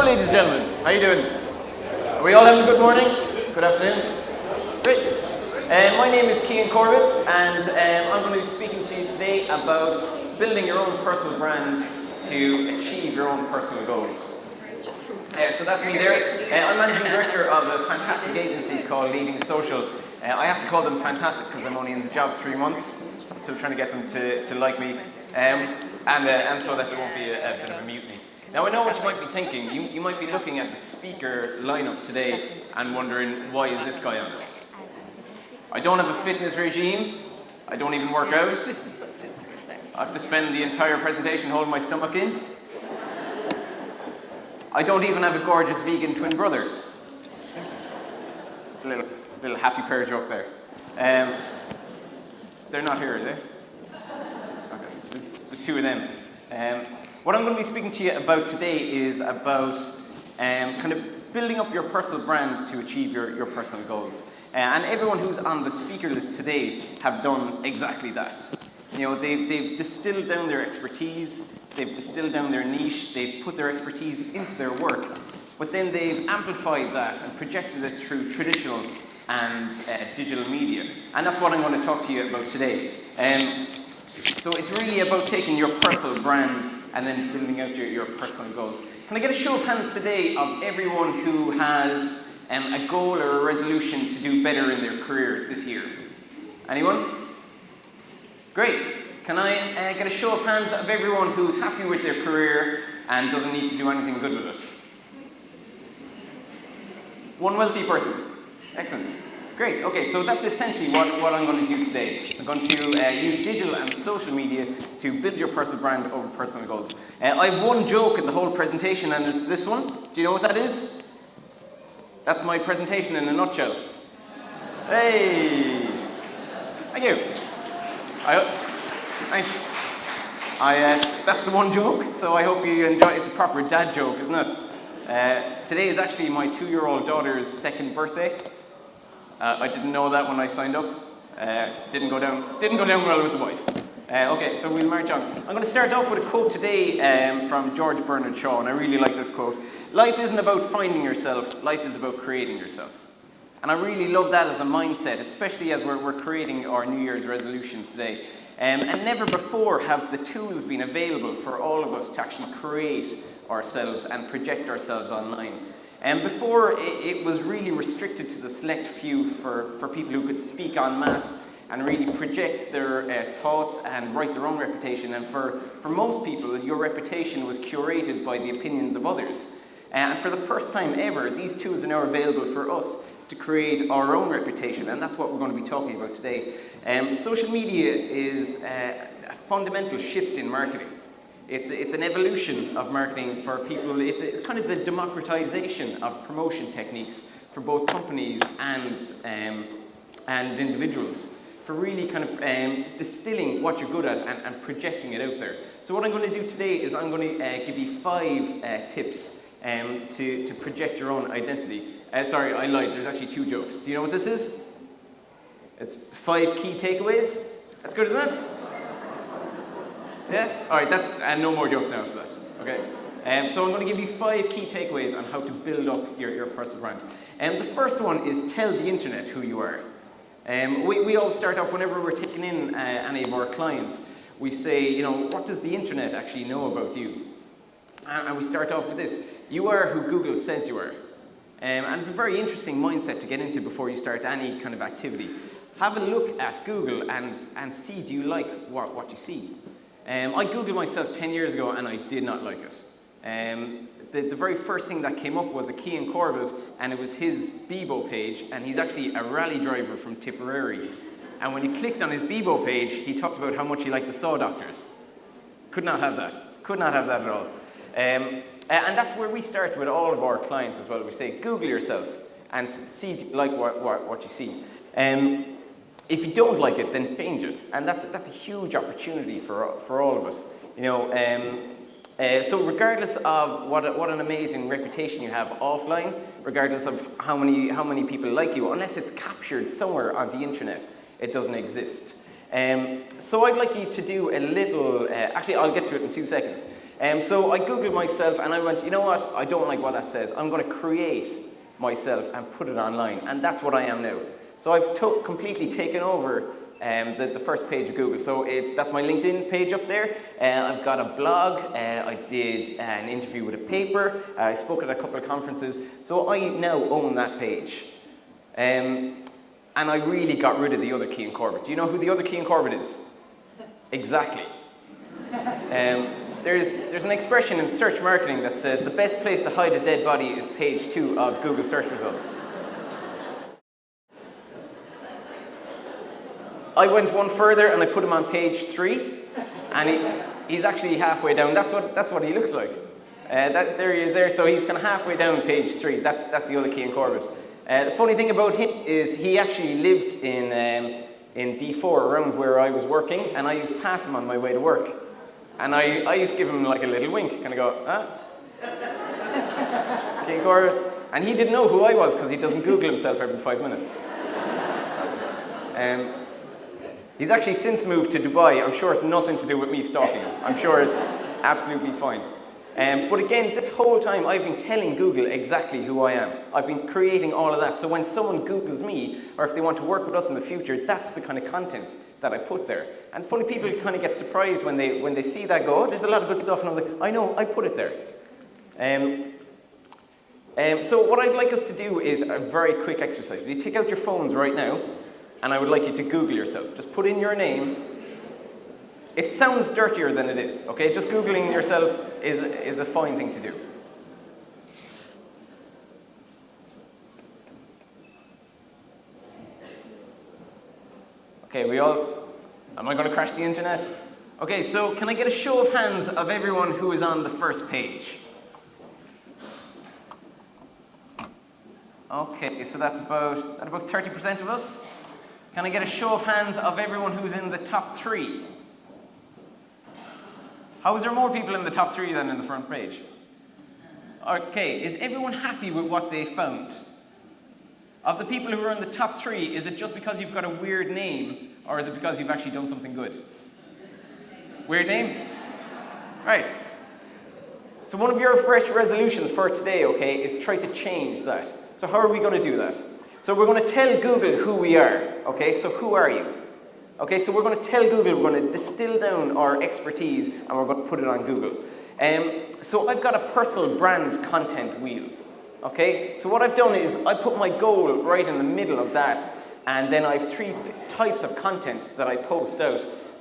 ladies and gentlemen. How you doing? Are we all having a good morning? Good afternoon? Great. My name is Cian Corbett, and I'm going to be speaking to you today about building your own personal brand to achieve your own personal goals. So that's me there. I'm managing director of a fantastic agency called Leading Social. I have to call them fantastic because I'm only in the job 3 months, so I'm still trying to get them to like me, and so that there won't be a bit of a mutiny. Now I know what you might be thinking. You might be looking at the speaker lineup today and wondering, why is this guy on it? I don't have a fitness regime. I don't even work out. I have to spend the entire presentation holding my stomach in. I don't even have a gorgeous vegan twin brother. It's a little happy pair joke there. They're not here, are they? Okay, the two of them. What I'm going to be speaking to you about today is about kind of building up your personal brand to achieve your personal goals. And everyone who's on the speaker list today have done exactly that. You know, they've distilled down their expertise, they've distilled down their niche, they've put their expertise into their work, but then they've amplified that and projected it through traditional and digital media. And that's what I'm going to talk to you about today. So it's really about taking your personal brand and then building out your personal goals. Can I get a show of hands today of everyone who has a goal or a resolution to do better in their career this year? Anyone? Great. Can I get a show of hands of everyone who's happy with their career and doesn't need to do anything good with it? One wealthy person. Excellent. Great. Okay, so that's essentially what I'm going to do today. I'm going to use digital and social media to build your personal brand over personal goals. I have one joke in the whole presentation, and it's this one. Do you know what that is? That's my presentation in a nutshell. Hey! Thank you. Thanks. That's the one joke, so I hope you enjoy it. It's a proper dad joke, isn't it? Today is actually my 2-year-old daughter's 2nd birthday. I didn't know that when I signed up. Didn't go down well with the wife. Okay, so we'll march on. I'm going to start off with a quote today from George Bernard Shaw, and I really like this quote. Life isn't about finding yourself, life is about creating yourself. And I really love that as a mindset, especially as we're creating our New Year's resolutions today. And never before have the tools been available for all of us to actually create ourselves and project ourselves online. And before, it was really restricted to the select few for people who could speak en masse and really project their thoughts and write their own reputation. And for most people, your reputation was curated by the opinions of others. And for the first time ever, these tools are now available for us to create our own reputation, and that's what we're going to be talking about today. Social media is a fundamental shift in marketing. It's an evolution of marketing for people. It's kind of the democratization of promotion techniques for both companies and individuals, for really kind of distilling what you're good at and projecting it out there. So what I'm going to do today is I'm going to give you 5 tips to project your own identity. Sorry, I lied. There's actually 2 jokes. Do you know what this is? It's 5 key takeaways. That's good, isn't it? Yeah? All right, that's no more jokes now after that. Okay. So I'm going to give you 5 key takeaways on how to build up your personal brand. The first one is tell the internet who you are. We all start off whenever we're taking in any of our clients. We say, you know, what does the internet actually know about you? And we start off with this. You are who Google says you are. And it's a very interesting mindset to get into before you start any kind of activity. Have a look at Google and see, do you like what you see? I Googled myself 10 years ago and I did not like it. The very first thing that came up was a Cian Corbett, and it was his Bebo page, and he's actually a rally driver from Tipperary. And when you clicked on his Bebo page, he talked about how much he liked the Saw Doctors. Could not have that. Could not have that at all. And that's where we start with all of our clients as well. We say, Google yourself and see like what you see. If you don't like it, then change it. And that's a huge opportunity for all of us. You know, so regardless of what an amazing reputation you have offline, regardless of how many people like you, unless it's captured somewhere on the internet, it doesn't exist. So I'd like you to do a little, actually I'll get to it in 2 seconds. So I Googled myself and I went, you know what, I don't like what that says. I'm going to create myself and put it online, and that's what I am now. So I've completely taken over the first page of Google. So that's my LinkedIn page up there. I've got a blog. I did an interview with a paper. I spoke at a couple of conferences. So I now own that page. And I really got rid of the other Cian Corbett. Do you know who the other Cian Corbett is? Exactly. There's an expression in search marketing that says the best place to hide a dead body is page 2 of Google search results. I went one further and I put him on page 3, and he's actually halfway down. That's what he looks like. There he is there. So he's kind of halfway down page 3. That's the other Cian Corbett. The funny thing about him is he actually lived in D4 around where I was working, and I used to pass him on my way to work. And I used to give him like a little wink, kind of go, Cian Corbett. And he didn't know who I was because he doesn't Google himself every 5 minutes. He's actually since moved to Dubai. I'm sure it's nothing to do with me stalking him. I'm sure it's absolutely fine. But again, this whole time I've been telling Google exactly who I am. I've been creating all of that. So when someone Googles me, or if they want to work with us in the future, that's the kind of content that I put there. And funny, people kind of get surprised when they see that, go, oh, there's a lot of good stuff, and I'm like, I know, I put it there. So what I'd like us to do is a very quick exercise. You take out your phones right now, and I would like you to Google yourself. Just put in your name. It sounds dirtier than it is, okay? Just Googling yourself is a fine thing to do. Okay, am I going to crash the internet? Okay, so can I get a show of hands of everyone who is on the first page? Okay, so that's about 30% of us. Can I get a show of hands of everyone who's in the top 3? How is there more people in the top 3 than in the front page? Okay, is everyone happy with what they found? Of the people who are in the top 3, is it just because you've got a weird name, or is it because you've actually done something good? Weird name? Right. So one of your fresh resolutions for today, okay, is try to change that. So how are we going to do that? So we're going to tell Google who we are, okay? So who are you? Okay, so we're going to tell Google, we're going to distill down our expertise, and we're going to put it on Google. So I've got a personal brand content wheel, okay? So what I've done is I put my goal right in the middle of that, and then I have 3 types of content that I post out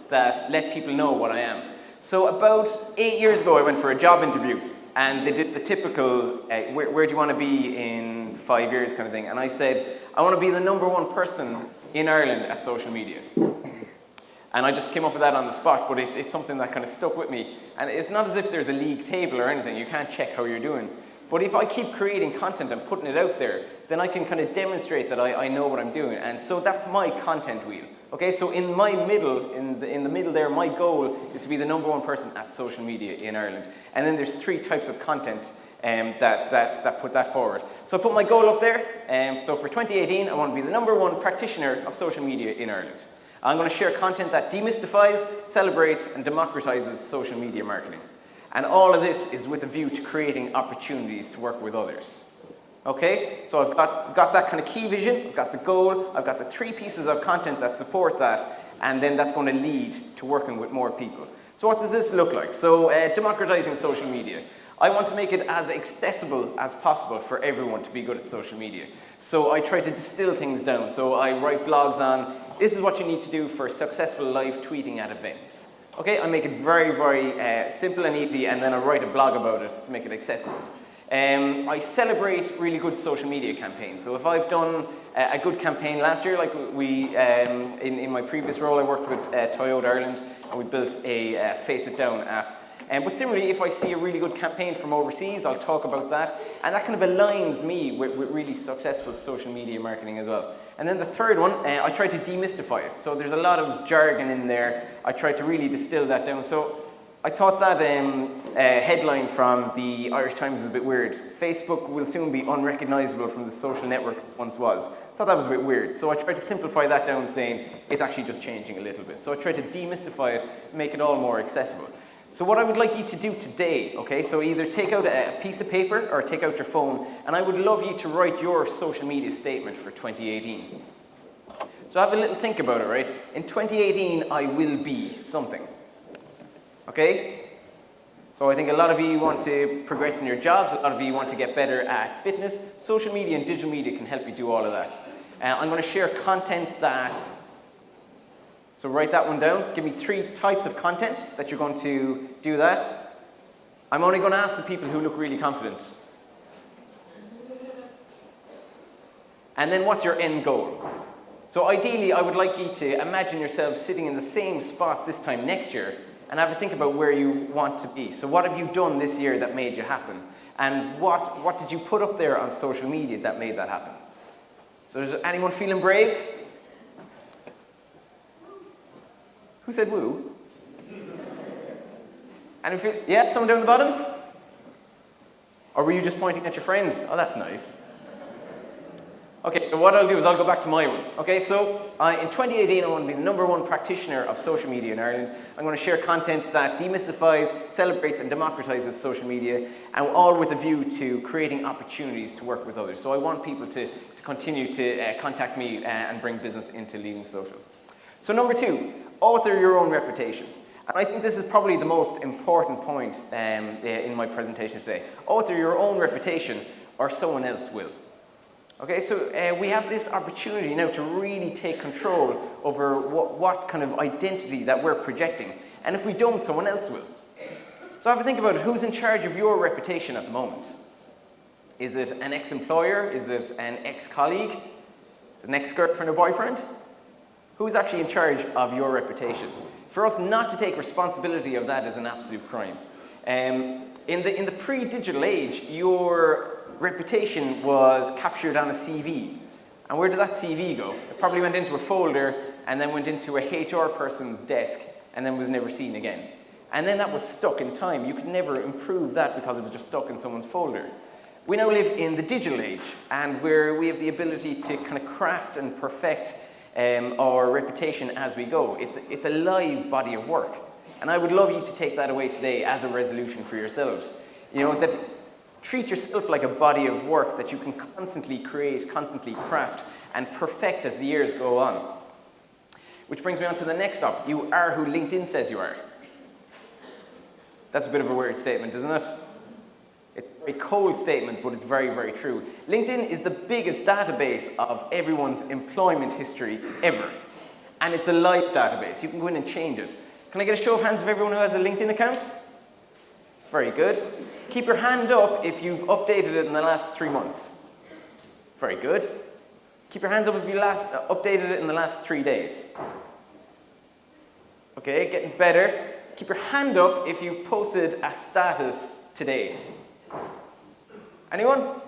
that let people know what I am. So about 8 years ago, I went for a job interview, and they did the typical, where do you want to be in 5 years kind of thing. And I said, I want to be the #1 person in Ireland at social media. And I just came up with that on the spot, but it's something that kind of stuck with me. And it's not as if there's a league table or anything. You can't check how you're doing. But if I keep creating content and putting it out there, then I can kind of demonstrate that I know what I'm doing. And so that's my content wheel. Okay, so in my middle, in the middle there, my goal is to be the #1 person at social media in Ireland. And then there's 3 types of content that put that forward. So I put my goal up there. So for 2018, I want to be the #1 practitioner of social media in Ireland. I'm going to share content that demystifies, celebrates, and democratizes social media marketing. And all of this is with a view to creating opportunities to work with others. Okay, so I've got that kind of key vision, I've got the goal, I've got the 3 pieces of content that support that, and then that's going to lead to working with more people. So what does this look like? So democratizing social media. I want to make it as accessible as possible for everyone to be good at social media. So I try to distill things down. So I write blogs on, this is what you need to do for successful live tweeting at events. Okay, I make it very, very simple and easy, and then I write a blog about it to make it accessible. I celebrate really good social media campaigns. So if I've done a good campaign last year, like in my previous role, I worked with Toyota Ireland, and we built a Face It Down app. But similarly, if I see a really good campaign from overseas, I'll talk about that. And that kind of aligns me with really successful social media marketing as well. And then the third one, I try to demystify it. So there's a lot of jargon in there. I try to really distill that down. So I thought that headline from the Irish Times was a bit weird. Facebook will soon be unrecognizable from the social network it once was. I thought that was a bit weird. So I tried to simplify that down, saying it's actually just changing a little bit. So I tried to demystify it, make it all more accessible. So what I would like you to do today, okay, so either take out a piece of paper or take out your phone, and I would love you to write your social media statement for 2018. So have a little think about it, right? In 2018, I will be something, okay? So I think a lot of you want to progress in your jobs, a lot of you want to get better at fitness. Social media and digital media can help you do all of that. I'm going to share content that, so write that one down. Give me 3 types of content that you're going to do that. I'm only going to ask the people who look really confident. And then what's your end goal? So ideally, I would like you to imagine yourself sitting in the same spot this time next year and have a think about where you want to be. So what have you done this year that made you happen? And what did you put up there on social media that made that happen? So is anyone feeling brave? Who said woo? Anyone feel, yeah, someone down the bottom? Or were you just pointing at your friend? Oh, that's nice. Okay, so what I'll do is I'll go back to my one. Okay, so in 2018, I want to be the #1 practitioner of social media in Ireland. I'm going to share content that demystifies, celebrates, and democratizes social media, and all with a view to creating opportunities to work with others. So I want people to continue to contact me and bring business into Leading Social. So number 2, author your own reputation. And I think this is probably the most important point in my presentation today. Author your own reputation, or someone else will. Okay, so we have this opportunity now to really take control over what kind of identity that we're projecting. And if we don't, someone else will. So have a think about it. Who's in charge of your reputation at the moment? Is it an ex-employer? Is it an ex-colleague? Is it an ex-girlfriend or boyfriend? Who's actually in charge of your reputation? For us not to take responsibility of that is an absolute crime. In the pre-digital age, your reputation was captured on a CV. And where did that CV go? It probably went into a folder and then went into a HR person's desk and then was never seen again. And then that was stuck in time. You could never improve that because it was just stuck in someone's folder. We now live in the digital age, and where we have the ability to kind of craft and perfect our reputation as we go. It's a live body of work. And I would love you to take that away today as a resolution for yourselves. You know, that treat yourself like a body of work that you can constantly create, constantly craft, and perfect as the years go on. Which brings me on to the next stop. You are who LinkedIn says you are. That's a bit of a weird statement, isn't it? It's a very cold statement, but it's very, very true. LinkedIn is the biggest database of everyone's employment history ever. And it's a live database. You can go in and change it. Can I get a show of hands of everyone who has a LinkedIn account? Very good. Keep your hand up if you've updated it in the last 3 months. Very good. Keep your hands up if you last updated it in the last 3 days. Okay, getting better. Keep your hand up if you've posted a status today. Anyone?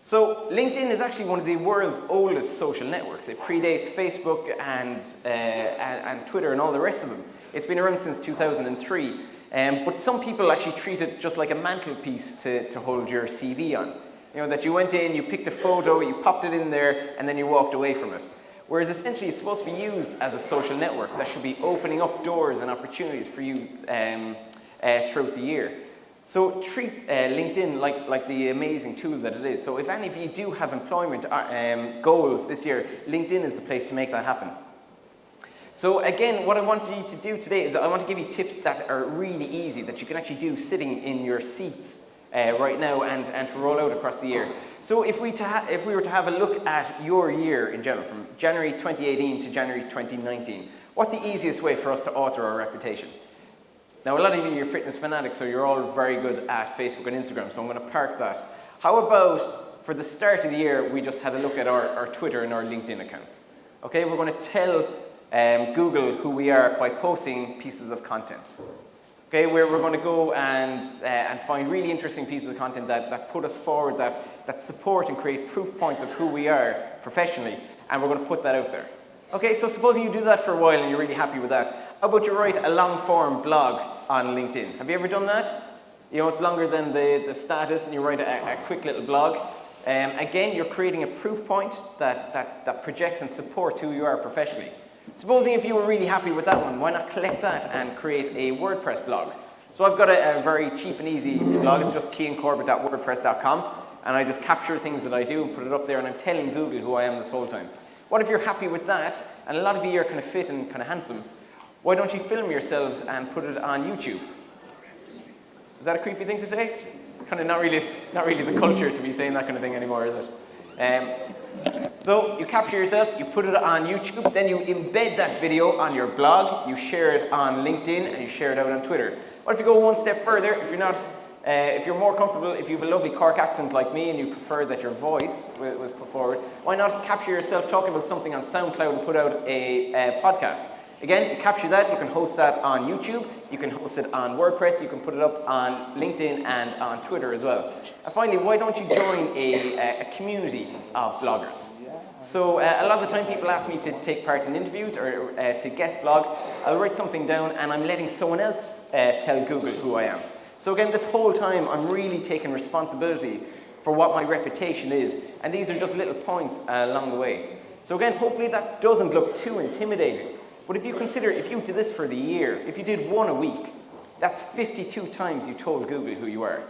So LinkedIn is actually one of the world's oldest social networks. It predates Facebook and Twitter and all the rest of them. It's been around since 2003. But some people actually treat it just like a mantelpiece to hold your CV on. You know, that you went in, you picked a photo, you popped it in there, and then you walked away from it. Whereas essentially it's supposed to be used as a social network that should be opening up doors and opportunities for you throughout the year. So treat LinkedIn like the amazing tool that it is. So if any of you do have employment goals this year, LinkedIn is the place to make that happen. So again, what I want you to do today is I want to give you tips that are really easy, that you can actually do sitting in your seats right now and to roll out across the year. So if we were to have a look at your year in general, from January 2018 to January 2019, what's the easiest way for us to author our reputation? Now, a lot of you are fitness fanatics, so you're all very good at Facebook and Instagram, so I'm going to park that. How about, for the start of the year, we just had a look at our Twitter and our LinkedIn accounts? Okay, we're going to tell Google who we are by posting pieces of content. Okay, where we're going to go and find really interesting pieces of content that put us forward, that support and create proof points of who we are professionally, and we're going to put that out there. Okay, so supposing you do that for a while and you're really happy with that, how about you write a long-form blog on LinkedIn? Have you ever done that? You know, it's longer than the status, and you write a quick little blog. Again, you're creating a proof point that projects and supports who you are professionally. Supposing if you were really happy with that one, why not collect that and create a WordPress blog? So I've got a very cheap and easy blog. It's just keancorbett.wordpress.com, and I just capture things that I do and put it up there, and I'm telling Google who I am this whole time. What if you're happy with that, and a lot of you are kind of fit and kind of handsome? Why don't you film yourselves and put it on YouTube? Is that a creepy thing to say? Kind of not really the culture to be saying that kind of thing anymore, is it? So you capture yourself, you put it on YouTube, then you embed that video on your blog, you share it on LinkedIn, and you share it out on Twitter. What if you go one step further? If you're more comfortable, if you have a lovely Cork accent like me and you prefer that your voice was put forward, why not capture yourself talking about something on SoundCloud and put out a podcast? Again, you capture that, you can host that on YouTube, you can host it on WordPress, you can put it up on LinkedIn and on Twitter as well. And finally, why don't you join a community of bloggers? So a lot of the time people ask me to take part in interviews or to guest blog. I'll write something down and I'm letting someone else tell Google who I am. So again, this whole time I'm really taking responsibility for what my reputation is, and these are just little points along the way. So again, hopefully that doesn't look too intimidating. But if you consider, if you did this for the year, if you did one a week, that's 52 times you told Google who you are.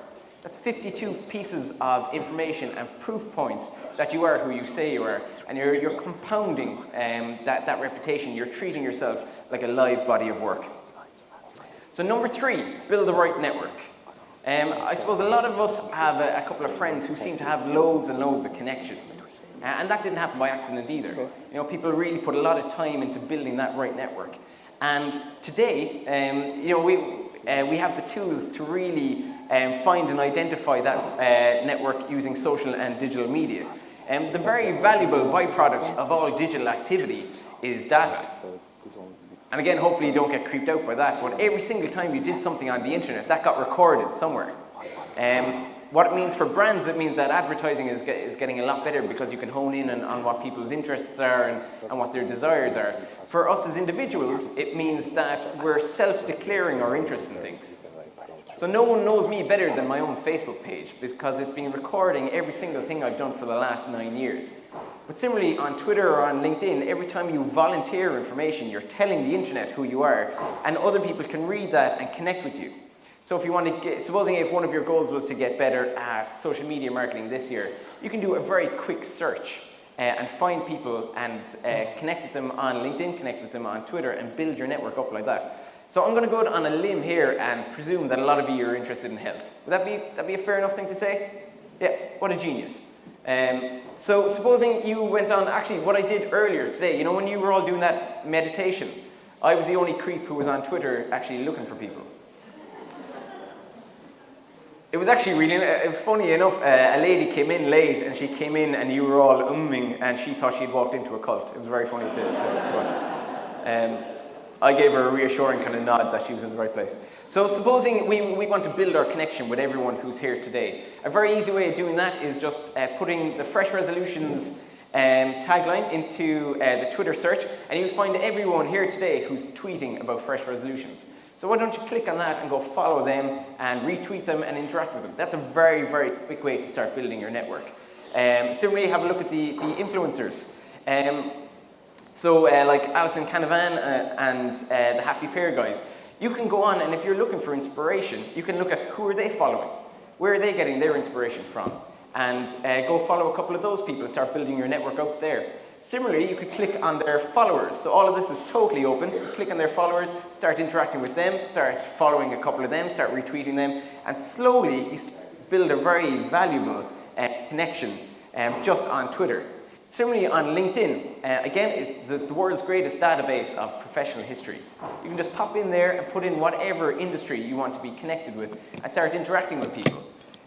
That's 52 pieces of information and proof points that you are who you say you are. And you're compounding that reputation. You're treating yourself like a live body of work. So number 3, build the right network. I suppose a lot of us have a couple of friends who seem to have loads and loads of connections. And that didn't happen by accident either. You know, people really put a lot of time into building that right network. And today, we have the tools to really find and identify that network using social and digital media. The very valuable byproduct of all digital activity is data. And again, hopefully you don't get creeped out by that, but every single time you did something on the internet, that got recorded somewhere. What it means for brands, it means that advertising is getting a lot better because you can hone in on what people's interests are and what their desires are. For us as individuals, it means that we're self-declaring our interest in things. So no one knows me better than my own Facebook page because it's been recording every single thing I've done for the last 9 years. But similarly, on Twitter or on LinkedIn, every time you volunteer information, you're telling the internet who you are, and other people can read that and connect with you. So if you want to get, supposing if one of your goals was to get better at social media marketing this year, you can do a very quick search and find people and connect with them on LinkedIn, connect with them on Twitter, and build your network up like that. So I'm going to go on a limb here and presume that a lot of you are interested in health. Would that be a fair enough thing to say? Yeah, what a genius. So supposing you went on, actually what I did earlier today, you know when you were all doing that meditation, I was the only creep who was on Twitter actually looking for people. It was actually really funny enough, a lady came in late and she came in and you were all umming and she thought she'd walked into a cult. It was very funny to watch. I gave her a reassuring kind of nod that she was in the right place. So supposing we want to build our connection with everyone who's here today. A very easy way of doing that is just putting the Fresh Resolutions tagline into the Twitter search, and you'll find everyone here today who's tweeting about Fresh Resolutions. So why don't you click on that and go follow them and retweet them and interact with them. That's a very, very quick way to start building your network. Similarly, have a look at the influencers. Like Alison Canavan and the Happy Pear guys. You can go on, and if you're looking for inspiration, you can look at who are they following? Where are they getting their inspiration from? And go follow a couple of those people and start building your network up there. Similarly, you could click on their followers. So all of this is totally open. Click on their followers, start interacting with them, start following a couple of them, start retweeting them, and slowly you build a very valuable connection just on Twitter. Similarly, on LinkedIn, again, it's the world's greatest database of professional history. You can just pop in there and put in whatever industry you want to be connected with and start interacting with people.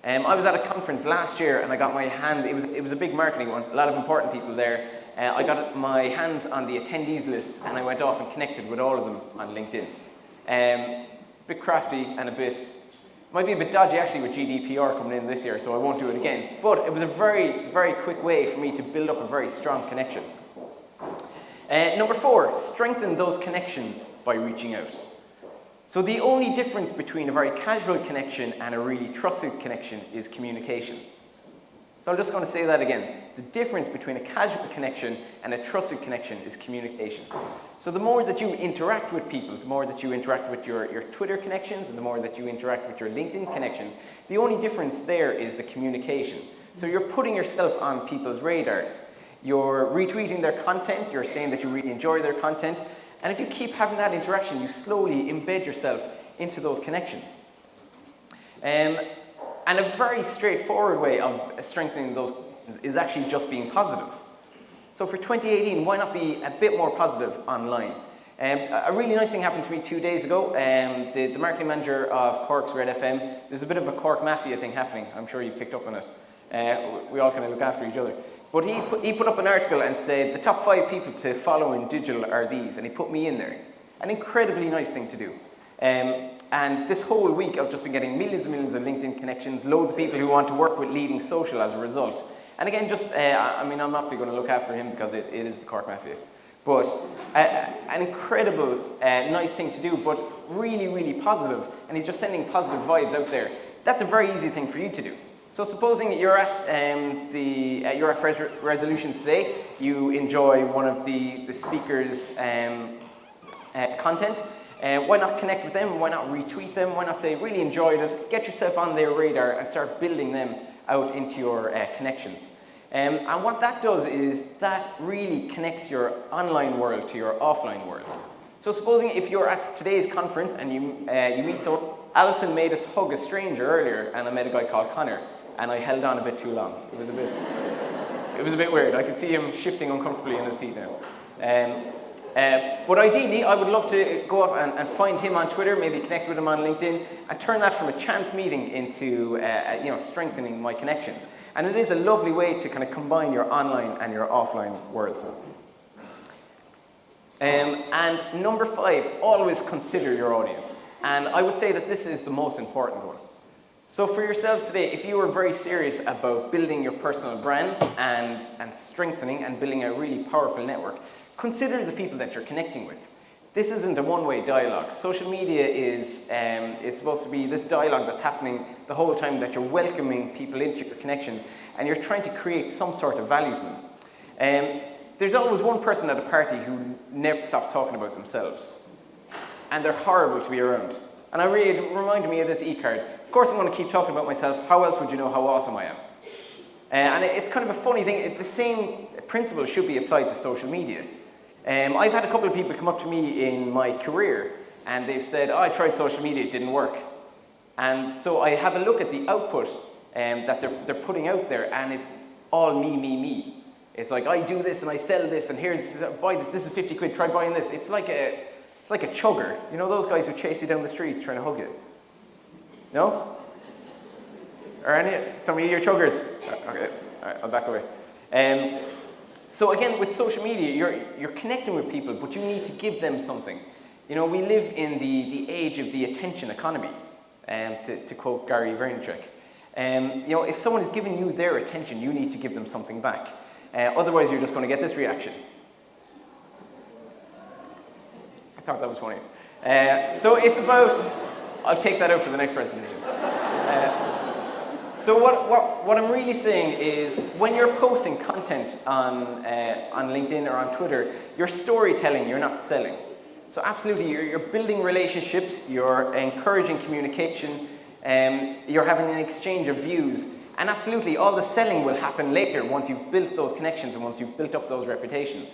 I was at a conference last year and I got my hand, it was a big marketing one, a lot of important people there. I got my hands on the attendees list and I went off and connected with all of them on LinkedIn. A bit crafty and might be a bit dodgy actually with GDPR coming in this year, so I won't do it again. But it was a very, very quick way for me to build up a very strong connection. Number 4, strengthen those connections by reaching out. So the only difference between a very casual connection and a really trusted connection is communication. So I'm just going to say that again. The difference between a casual connection and a trusted connection is communication. So the more that you interact with people, the more that you interact with your Twitter connections, and the more that you interact with your LinkedIn connections, the only difference there is the communication. So you're putting yourself on people's radars. You're retweeting their content, you're saying that you really enjoy their content, and if you keep having that interaction, you slowly embed yourself into those connections. And a very straightforward way of strengthening those is actually just being positive. So for 2018, why not be a bit more positive online? A really nice thing happened to me 2 days ago. The marketing manager of Cork's Red FM, there's a bit of a Cork Mafia thing happening. I'm sure you've picked up on it. We all kind of look after each other. But he put up an article and said, the top 5 people to follow in digital are these, and he put me in there. An incredibly nice thing to do. And this whole week, I've just been getting millions and millions of LinkedIn connections, loads of people who want to work with Leading Social as a result. And again, I'm obviously going to look after him because it is the Cork Mafia. But an incredible, nice thing to do, but really, really positive. And he's just sending positive vibes out there. That's a very easy thing for you to do. So supposing you're at Resolutions today, you enjoy one of the speaker's content. Why not connect with them? Why not retweet them? Why not say, really enjoyed it, get yourself on their radar and start building them out into your connections. And what that does is that really connects your online world to your offline world. So supposing if you're at today's conference and you meet someone, Alison made us hug a stranger earlier, and I met a guy called Connor, and I held on a bit too long. It was a bit weird. I could see him shifting uncomfortably in his seat now. But ideally, I would love to go off and find him on Twitter, maybe connect with him on LinkedIn, and turn that from a chance meeting into strengthening my connections. And it is a lovely way to kind of combine your online and your offline worlds. And number 5, always consider your audience. And I would say that this is the most important one. So for yourselves today, if you are very serious about building your personal brand and strengthening and building a really powerful network, consider the people that you're connecting with. This isn't a one-way dialogue. Social media is supposed to be this dialogue that's happening the whole time, that you're welcoming people into your connections and you're trying to create some sort of value to them. There's always one person at a party who never stops talking about themselves. And they're horrible to be around. And it reminded me of this e-card. Of course I'm going to keep talking about myself. How else would you know how awesome I am? And it's kind of a funny thing. The same principle should be applied to social media. I've had a couple of people come up to me in my career and they've said, I tried social media, it didn't work. And so I have a look at the output that they're putting out there, and it's all me, me, me. It's like, I do this and I sell this, and buy this, this is 50 quid, try buying this. It's like a chugger. You know those guys who chase you down the street trying to hug you? No? Or some of you are chuggers? Okay, all right, I'll back away. So again, with social media, you're connecting with people, but you need to give them something. You know, we live in the age of the attention economy, to quote Gary Vaynerchuk. If someone is giving you their attention, you need to give them something back. Otherwise, you're just going to get this reaction. I thought that was funny. So it's about, I'll take that out for the next presentation. So what I'm really saying is, when you're posting content on LinkedIn or on Twitter, you're storytelling, you're not selling. So absolutely, you're building relationships, you're encouraging communication, you're having an exchange of views, and absolutely, all the selling will happen later once you've built those connections and once you've built up those reputations.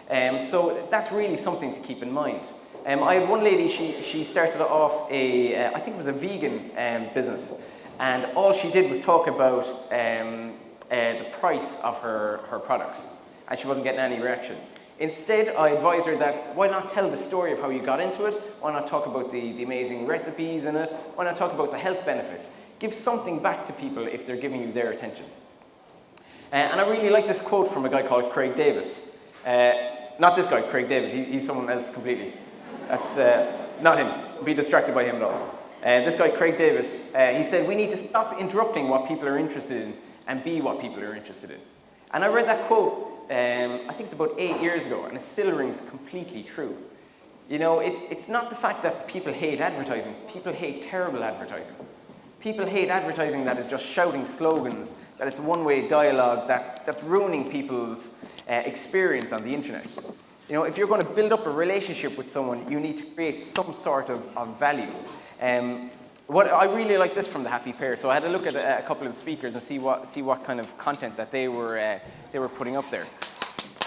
So that's really something to keep in mind. I had one lady, she started off I think it was a vegan business. And all she did was talk about the price of her products. And she wasn't getting any reaction. Instead, I advised her that why not tell the story of how you got into it? Why not talk about the amazing recipes in it? Why not talk about the health benefits? Give something back to people if they're giving you their attention. And I really like this quote from a guy called Craig Davis. Not this guy, Craig David. He's someone else completely. That's not him. Be distracted by him at all. This guy, Craig Davis, he said, we need to stop interrupting what people are interested in and be what people are interested in. And I read that quote, I think it's about 8 years ago, and it still rings completely true. You know, it's not the fact that people hate advertising. People hate terrible advertising. People hate advertising that is just shouting slogans, that it's a one-way dialogue that's ruining people's experience on the internet. You know, if you're going to build up a relationship with someone, you need to create some sort of value. What I really like this from the Happy Pair. So I had a look at a couple of the speakers and see what kind of content that they were putting up there.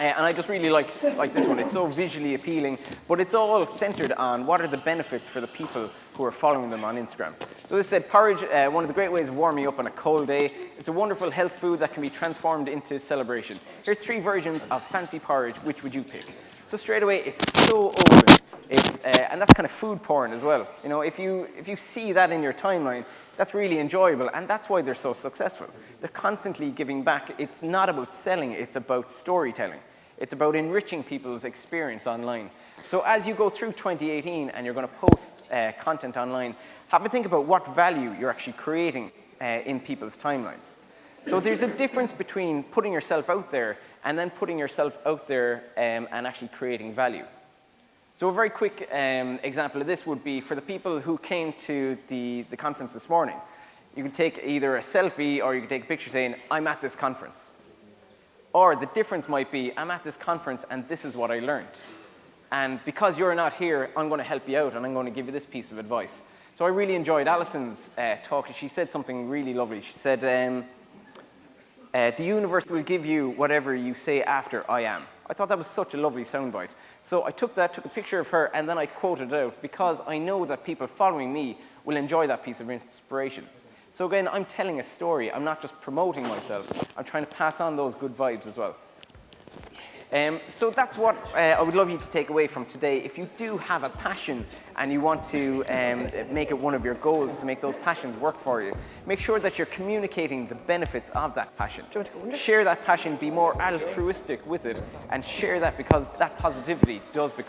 And I just really like this one. It's so visually appealing, but it's all centered on what are the benefits for the people who are following them on Instagram. So this said, porridge, one of the great ways of warming up on a cold day. It's a wonderful health food that can be transformed into celebration. Here's 3 versions of fancy porridge. Which would you pick? So straight away, it's so open. And that's kind of food porn as well. You know, if you see that in your timeline, that's really enjoyable, and that's why they're so successful. They're constantly giving back. It's not about selling, it's about storytelling. It's about enriching people's experience online. So as you go through 2018 and you're going to post content online, have a think about what value you're actually creating in people's timelines. So there's a difference between putting yourself out there and then putting yourself out there and actually creating value. So a very quick example of this would be for the people who came to the conference this morning. You can take either a selfie or you can take a picture saying, I'm at this conference. Or the difference might be, I'm at this conference and this is what I learned. And because you're not here, I'm going to help you out and I'm going to give you this piece of advice. So I really enjoyed Alison's talk. She said something really lovely. She said, the universe will give you whatever you say after I am. I thought that was such a lovely soundbite. So I took a picture of her, and then I quoted it out because I know that people following me will enjoy that piece of inspiration. So again, I'm telling a story. I'm not just promoting myself. I'm trying to pass on those good vibes as well. So that's what I would love you to take away from today. If you do have a passion and you want to make it one of your goals to make those passions work for you, make sure that you're communicating the benefits of that passion. Share that passion, be more altruistic with it, and share that because that positivity does become